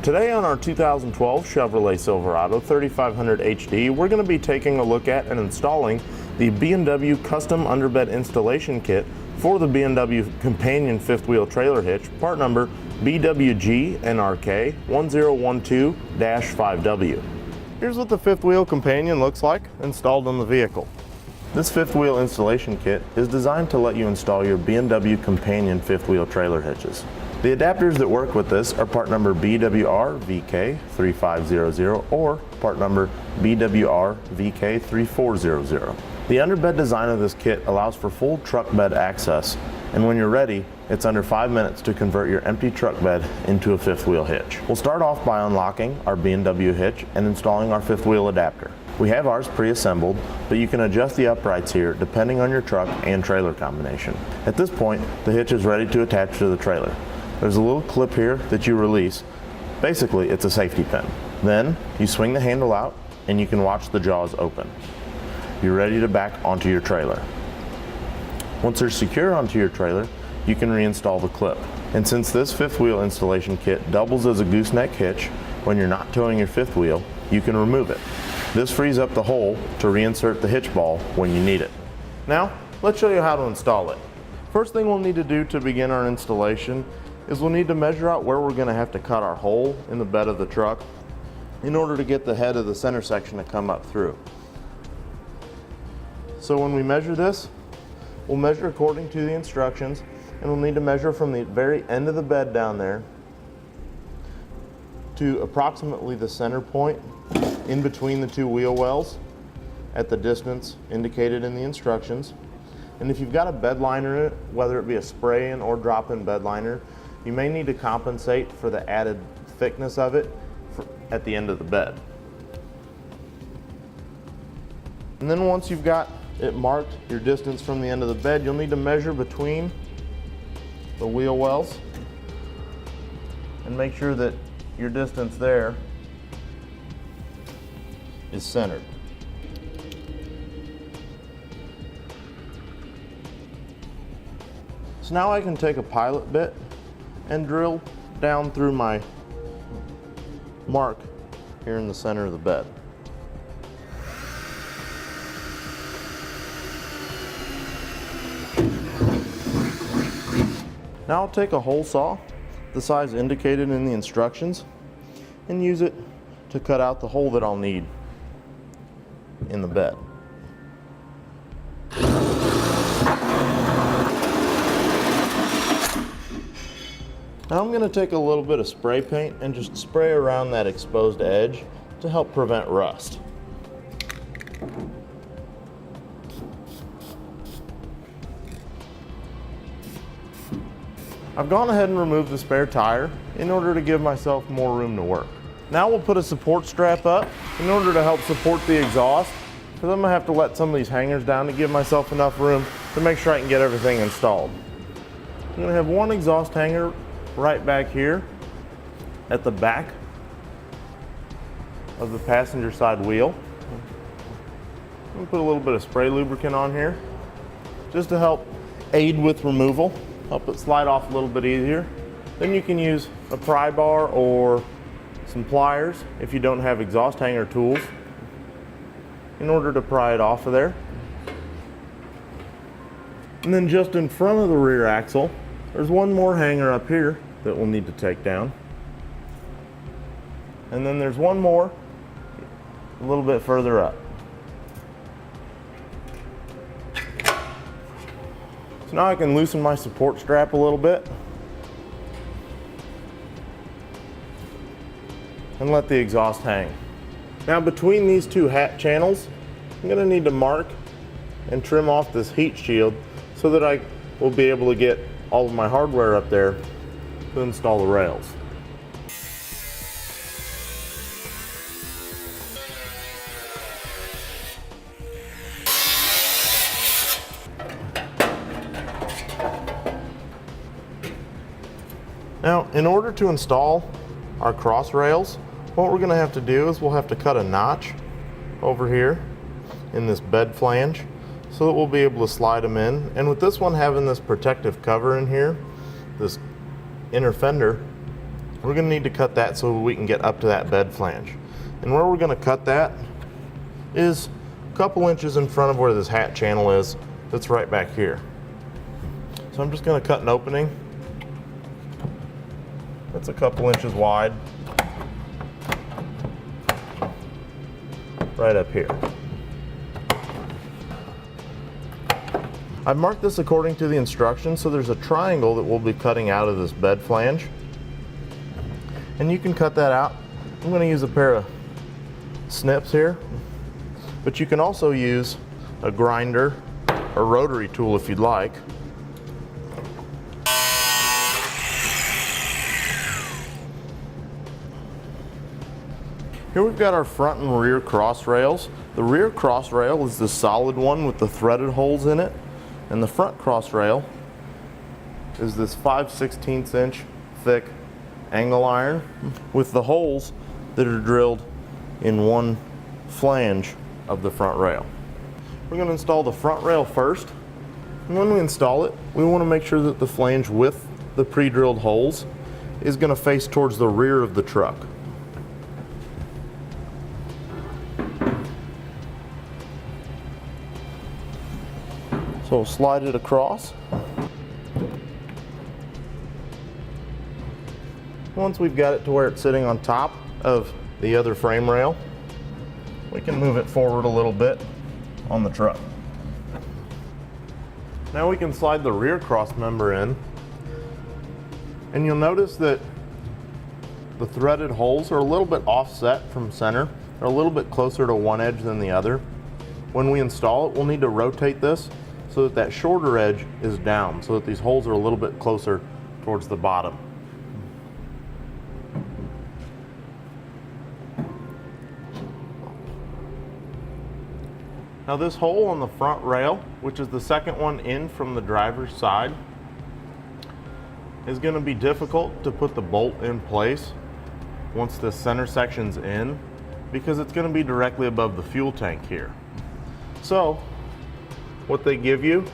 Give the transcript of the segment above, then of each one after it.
Today on our 2012 Chevrolet Silverado 3500 HD, we're going to be taking a look at and installing the B&W Custom Underbed Installation Kit for the B&W Companion Fifth Wheel Trailer Hitch, part number BWG NRK 1012-5W. Here's what the fifth wheel companion looks like installed on the vehicle. This fifth wheel installation kit is designed to let you install your B&W Companion fifth wheel trailer hitches. The adapters that work with this are part number BWR VK3500 or part number BWR VK3400. The underbed design of this kit allows for full truck bed access, and when you're ready, it's under 5 minutes to convert your empty truck bed into a fifth wheel hitch. We'll start off by unlocking our B&W hitch and installing our fifth wheel adapter. We have ours pre-assembled, but you can adjust the uprights here depending on your truck and trailer combination. At this point, the hitch is ready to attach to the trailer. There's a little clip here that you release. Basically, it's a safety pin. Then you swing the handle out and you can watch the jaws open. You're ready to back onto your trailer. Once they're secure onto your trailer, you can reinstall the clip. And since this fifth wheel installation kit doubles as a gooseneck hitch, when you're not towing your fifth wheel, you can remove it. This frees up the hole to reinsert the hitch ball when you need it. Now, let's show you how to install it. First thing we'll need to do to begin our installation is we'll need to measure out where we're going to have to cut our hole in the bed of the truck in order to get the head of the center section to come up through. So when we measure this, we'll measure according to the instructions, and we'll need to measure from the very end of the bed down there to approximately the center point in between the two wheel wells at the distance indicated in the instructions. And if you've got a bed liner in it, whether it be a spray-in or drop-in bed liner, you may need to compensate for the added thickness of it at the end of the bed. And then once you've got it marked, your distance from the end of the bed, you'll need to measure between the wheel wells and make sure that your distance there is centered. So now I can take a pilot bit and drill down through my mark here in the center of the bed. Now I'll take a hole saw, the size indicated in the instructions, and use it to cut out the hole that I'll need in the bed. Now I'm going to take a little bit of spray paint and just spray around that exposed edge to help prevent rust. I've gone ahead and removed the spare tire in order to give myself more room to work. Now we'll put a support strap up in order to help support the exhaust, because I'm going to have to let some of these hangers down to give myself enough room to make sure I can get everything installed. I'm going to have one exhaust hanger right back here at the back of the passenger side wheel. I'm going to put a little bit of spray lubricant on here just to help aid with removal, help it slide off a little bit easier. Then you can use a pry bar or some pliers if you don't have exhaust hanger tools in order to pry it off of there. And then just in front of the rear axle, there's one more hanger up here that we'll need to take down. And then there's one more a little bit further up. So now I can loosen my support strap a little bit and let the exhaust hang. Now between these two hat channels, I'm going to need to mark and trim off this heat shield so that I will be able to get all of my hardware up there to install the rails. Now, in order to install our cross rails, what we're going to have to do is we'll have to cut a notch over here in this bed flange so that we'll be able to slide them in. And with this one having this protective cover in here, this inner fender, we're going to need to cut that so we can get up to that bed flange. And where we're going to cut that is a couple inches in front of where this hat channel is. That's right back here. So I'm just going to cut an opening. That's a couple inches wide. Right up here. I've marked this according to the instructions, so there's a triangle that we'll be cutting out of this bed flange. And you can cut that out. I'm going to use a pair of snips here, but you can also use a grinder or rotary tool if you'd like. Here we've got our front and rear cross rails. The rear cross rail is the solid one with the threaded holes in it, and the front cross rail is this 5/16 inch thick angle iron with the holes that are drilled in one flange of the front rail. We're going to install the front rail first, and when we install it, we want to make sure that the flange with the pre-drilled holes is going to face towards the rear of the truck. So we'll slide it across. Once we've got it to where it's sitting on top of the other frame rail, we can move it forward a little bit on the truck. Now we can slide the rear cross member in, and you'll notice that the threaded holes are a little bit offset from center. They're a little bit closer to one edge than the other. When we install it, we'll need to rotate this so that that shorter edge is down, so that these holes are a little bit closer towards the bottom. Now this hole on the front rail, which is the second one in from the driver's side, is going to be difficult to put the bolt in place once the center section's in, because it's going to be directly above the fuel tank here. So what they give you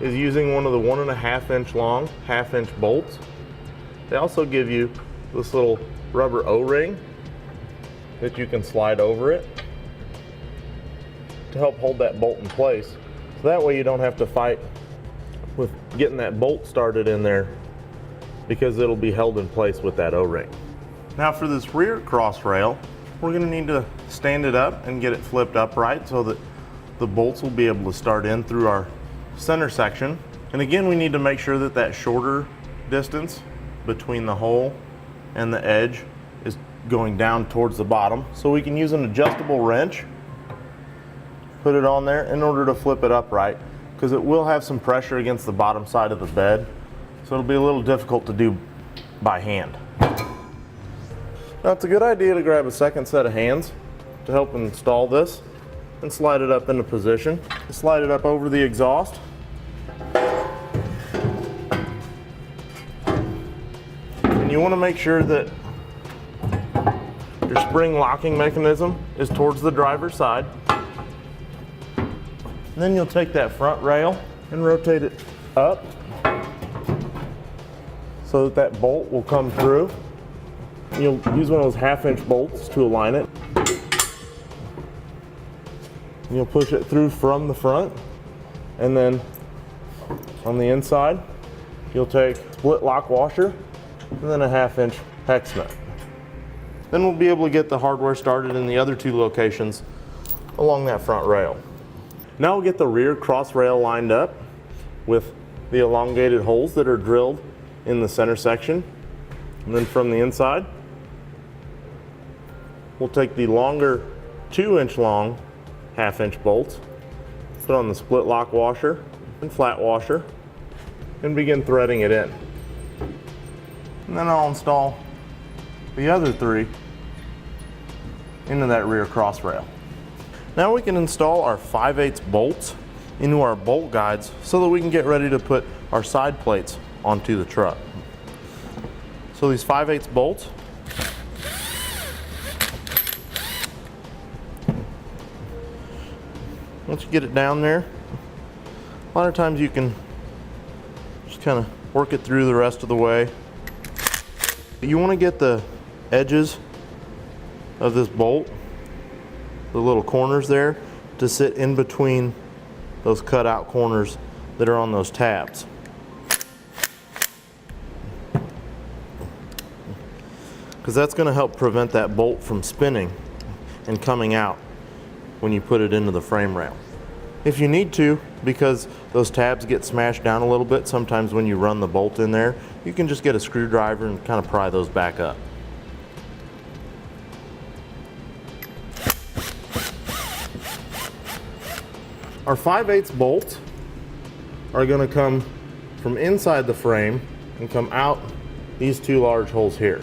is using one of the 1.5 inch long, 1/2 inch bolts. They also give you this little rubber O-ring that you can slide over it to help hold that bolt in place. So that way you don't have to fight with getting that bolt started in there, because it'll be held in place with that O-ring. Now for this rear cross rail, we're going to need to stand it up and get it flipped upright so that the bolts will be able to start in through our center section. And again, we need to make sure that that shorter distance between the hole and the edge is going down towards the bottom. So we can use an adjustable wrench, put it on there in order to flip it upright, because it will have some pressure against the bottom side of the bed. So it'll be a little difficult to do by hand. Now it's a good idea to grab a second set of hands to help install this and slide it up into position. Slide it up over the exhaust. And you want to make sure that your spring locking mechanism is towards the driver's side. And then you'll take that front rail and rotate it up so that that bolt will come through. You'll use one of those 1/2 inch bolts to align it. And you'll push it through from the front, and then on the inside you'll take a split lock washer and then a 1/2 inch hex nut. Then we'll be able to get the hardware started in the other two locations along that front rail. Now we'll get the rear cross rail lined up with the elongated holes that are drilled in the center section. And then from the inside, we'll take the longer 2 inch long 1/2 inch bolts, put on the split lock washer and flat washer, and begin threading it in. And then I'll install the other 3 into that rear cross rail. Now we can install our 5/8 bolts into our bolt guides so that we can get ready to put our side plates onto the truck. So these 5/8 bolts, once you get it down there, a lot of times you can just kind of work it through the rest of the way. You want to get the edges of this bolt, the little corners there, to sit in between those cut out corners that are on those tabs. Because that's going to help prevent that bolt from spinning and coming out when you put it into the frame rail. If you need to, because those tabs get smashed down a little bit, sometimes when you run the bolt in there, you can just get a screwdriver and kind of pry those back up. Our 5/8 bolts are going to come from inside the frame and come out these two large holes here.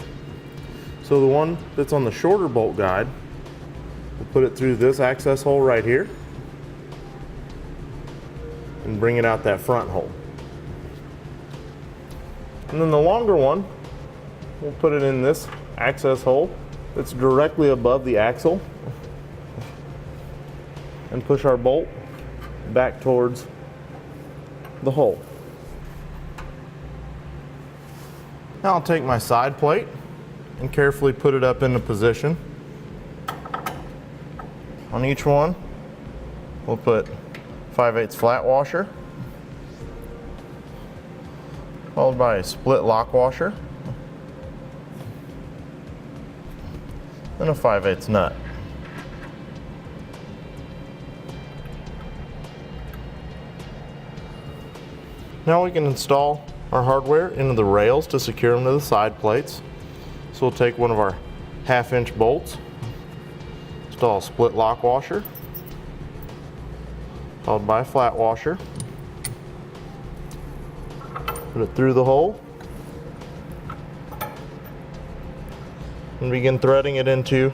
So the one that's on the shorter bolt guide, we'll put it through this access hole right here and bring it out that front hole. And then the longer one, we'll put it in this access hole that's directly above the axle and push our bolt back towards the hole. Now I'll take my side plate and carefully put it up into position. On each one, we'll put 5/8 flat washer, followed by a split lock washer, and a 5/8 nut. Now we can install our hardware into the rails to secure them to the side plates. So we'll take one of our 1/2-inch bolts, install a split lock washer, followed by a flat washer. Put it through the hole and begin threading it into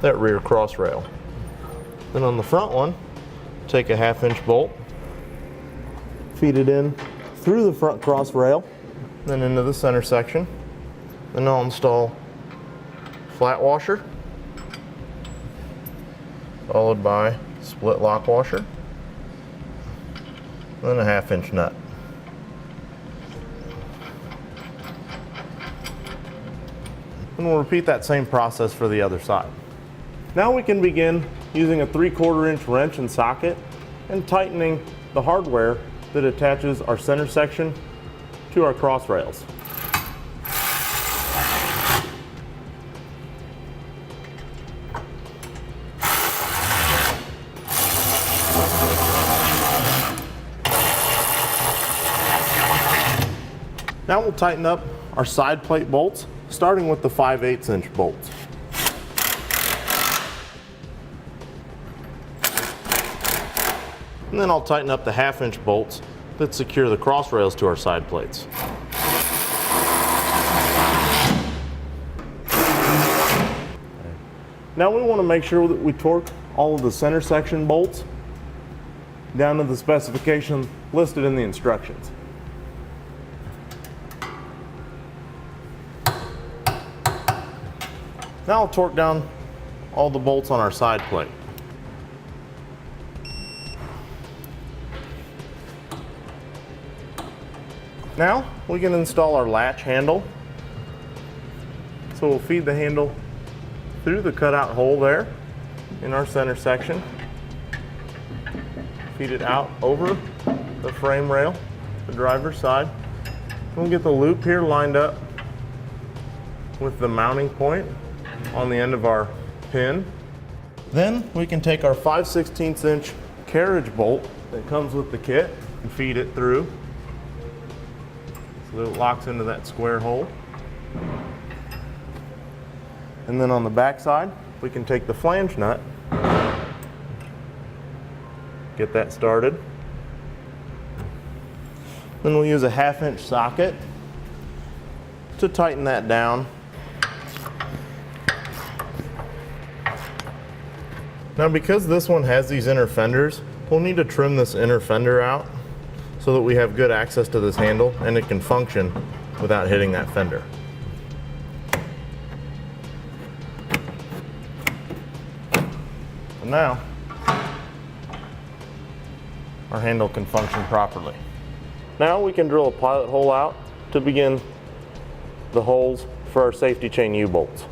that rear cross rail. Then on the front one, take a 1/2-inch bolt, feed it in through the front cross rail, then into the center section. Then I'll install flat washer, followed by split lock washer, then a 1/2-inch nut. And we'll repeat that same process for the other side. Now we can begin using a 3/4 inch wrench and socket and tightening the hardware that attaches our center section to our cross rails. Now we'll tighten up our side plate bolts, starting with the 5/8 inch bolts. And then I'll tighten up the 1/2-inch bolts that secure the cross rails to our side plates. Now we want to make sure that we torque all of the center section bolts down to the specification listed in the instructions. Now I'll torque down all the bolts on our side plate. Now we can install our latch handle. So we'll feed the handle through the cutout hole there in our center section. Feed it out over the frame rail, the driver's side. We'll get the loop here lined up with the mounting point on the end of our pin. Then we can take our 5/16 inch carriage bolt that comes with the kit and feed it through so that it locks into that square hole. And then on the back side, we can take the flange nut, get that started. Then we'll use a 1/2-inch socket to tighten that down. Now because this one has these inner fenders, we'll need to trim this inner fender out so that we have good access to this handle and it can function without hitting that fender. And now our handle can function properly. Now we can drill a pilot hole out to begin the holes for our safety chain U-bolts.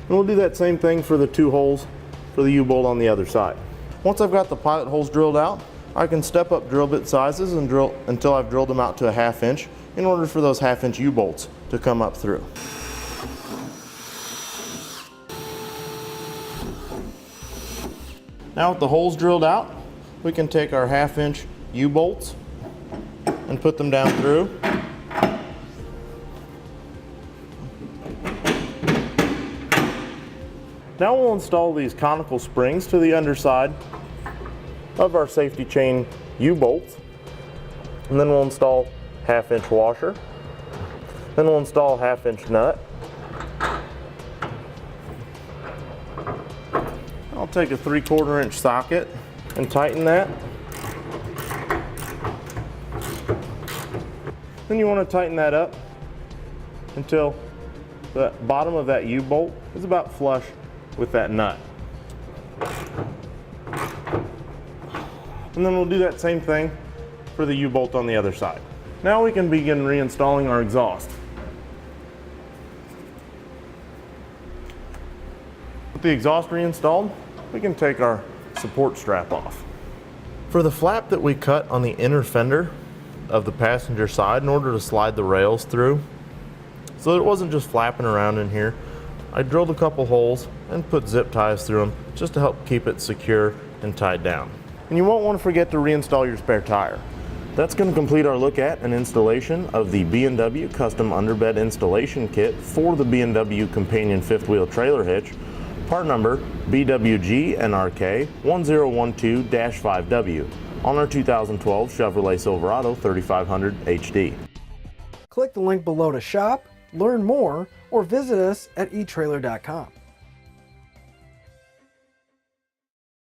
And we'll do that same thing for the 2 holes for the U-bolt on the other side. Once I've got the pilot holes drilled out, I can step up drill bit sizes and drill until I've drilled them out to a 1/2 inch in order for those 1/2 inch U-bolts to come up through. Now with the holes drilled out, we can take our 1/2 inch U-bolts and put them down through. Now we'll install these conical springs to the underside of our safety chain U-bolts, and then we'll install 1/2 inch washer, then we'll install a 1/2 inch nut. I'll take a 3/4 inch socket and tighten that. Then you want to tighten that up until the bottom of that U-bolt is about flush with that nut. And then we'll do that same thing for the U-bolt on the other side. Now we can begin reinstalling our exhaust. With the exhaust reinstalled, we can take our support strap off. For the flap that we cut on the inner fender of the passenger side in order to slide the rails through, so that it wasn't just flapping around in here, I drilled a couple holes and put zip ties through them just to help keep it secure and tied down. And you won't want to forget to reinstall your spare tire. That's going to complete our look at and installation of the B&W Custom Underbed Installation Kit for the B&W Companion 5th Wheel Trailer Hitch, part number BWG NRK 1012-5W on our 2012 Chevrolet Silverado 3500 HD. Click the link below to shop, learn more, or visit us at etrailer.com.